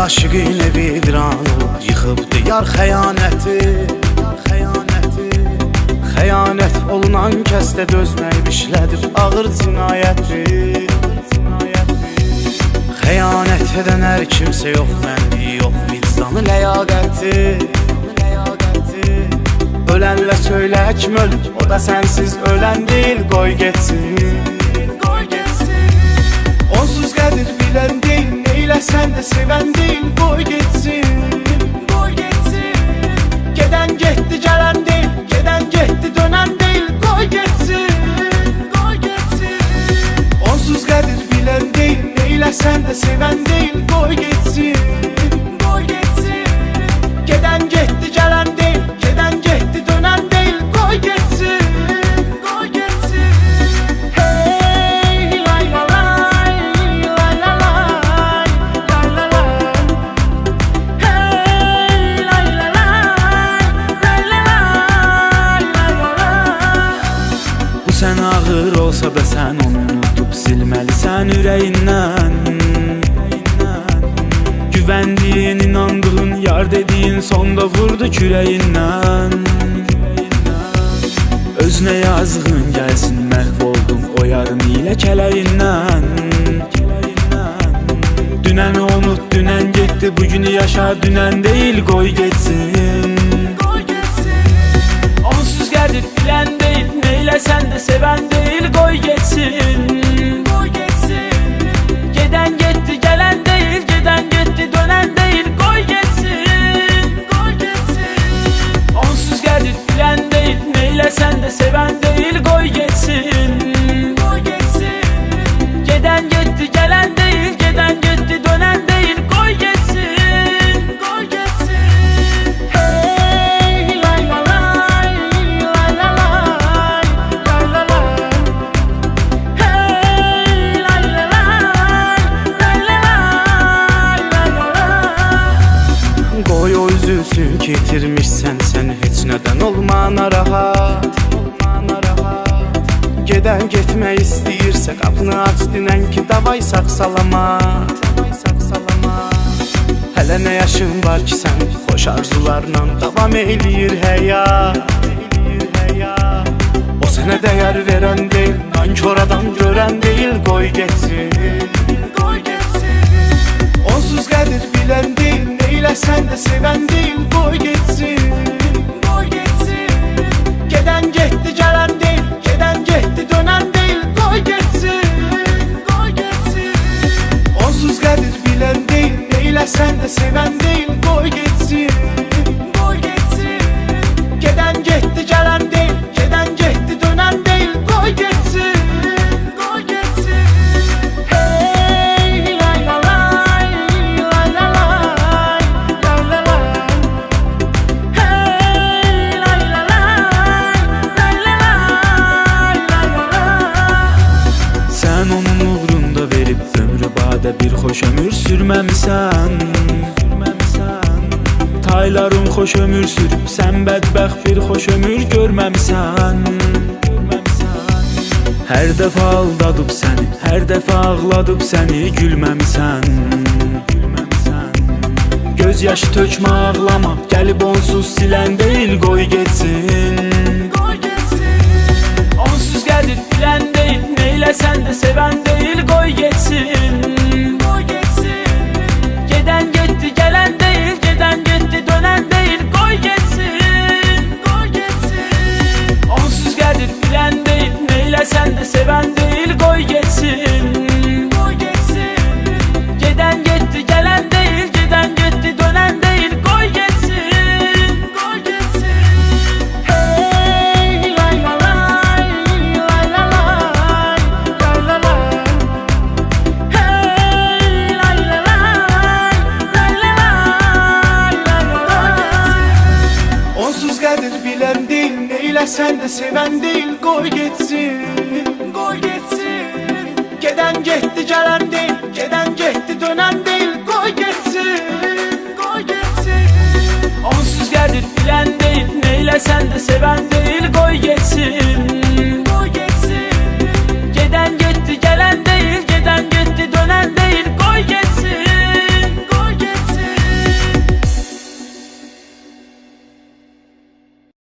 aşığın evi viran olub, yıxıb diyar xəyanəti. Xəyanət olunan kəsdə dözmək işlədir ağır cinayəti. Xəyanət edən hər kimsə yox, mənliyi yox, vicdanı ləyaqəti. Ölənlə söylə kim ölür, o da sənsiz ölən deyil, qoy getsin. Onsuz qədir bilən deyil, neyləsən də sevən deyil, qoy getsin. Gedən getdi, gələn deyil, gedən getdi, dönən deyil, qoy getsin. Onsuz qədir bilən deyil, neyləsən də sevən deyil, qoy getsin. Gedən getdi, gələn deyil, gedən getdi, dönən deyil, qoy getsin. Hey lay la lay, lay la lay, lay la lay. Hey lay la lay, lay la lay, lay la lay. Bu sən ağır olsa da sən onu unudub silməlisən ürəyindən. Güvendiğin, inandığın, yar dediğin sonda vurdu küreğinden. Özüne yazığın gelsin, məhv oldun o yarın ile kələyindən. Dünəni unut, dünən getdi, bugünü yaşa, dünən değil, qoy getsin. Onsuz gəlir bilən deyil, neyləsən də sevən deyil, qoy getsin. Gedən getdi, gələn deyil, gedən getdi, dönən deyil, qoy getsin. Onsuz gəlir bilən deyil, neyləsən də sevən deyil, qoy getsin. Gedən getdi, gələn deyil, gedən getdi, dönən deyil, qoy getsin. Hey lay la lay, lay la lay, lay la lay. Hey lay la lay, lay la lay, lay la lay. Qoy o üzülsün ki itirmişsən sən, heç nədən olma narahat. Gedən getmək istəyirsə qapını aç, dinən ki davay sağ salamat. Hələ nə yaşın var ki sən xoş arzularla davam eləyir həyat. O sənə dəyər verən deyil, nankor adam görən deyil, qoy getsin. Onsuz qədir bilən deyil, neyləsən də sevən deyil, qoy getsin. Gedən getdi, gələn deyil, gedən getdi, dönən deyil, qoy getsin. Onsuz qədir bilən deyil, neyləsən də sevən deyil, qoy getsin. Gedən getdi, gələn deyil, gedən getdi, dönən deyil, qoy getsin. Hey lay la lay, lay la lay, lay la lay. Hey lay la lay, lay la lay, lay la lay. Sən onun uğrunda verib ömrü badə bir xoş ömür sürməmisən. Tayların xoş ömür sürüb, sən bədbəxt bir xoş ömür görməmisən. Hər dəfə aldadıb səni, hər dəfə ağladıb səni, gülməmisən. Göz yaşı tökmə, ağlama, gəlib onsuz silən deyil, qoy getsin. Onsuz gəlir bilən deyil, neyləsən də sevən deyil, qoy getsin. Gedən getdi, gələn deyil, gedən getdi, dönən deyil, qoy getsin. Onsuz gəlir bilən deyil, neyləsən də sevən deyil, qoy getsin. Gedən getdi, gələn deyil, gedən getdi, dönən deyil, qoy getsin. Hey lay la lay, lay la lay, lay la lay. Hey lay la lay, lay la lay, lay la lay. Onsuz qədir bilən deyil, neyləsən də sevən deyil, qoy getsin. Gedən getdi, gələn deyil, gedən getdi, dönən deyil, qoy getsin. Onsuz gəlir bilən deyil, neyləsən də sevən deyil, qoy getsin.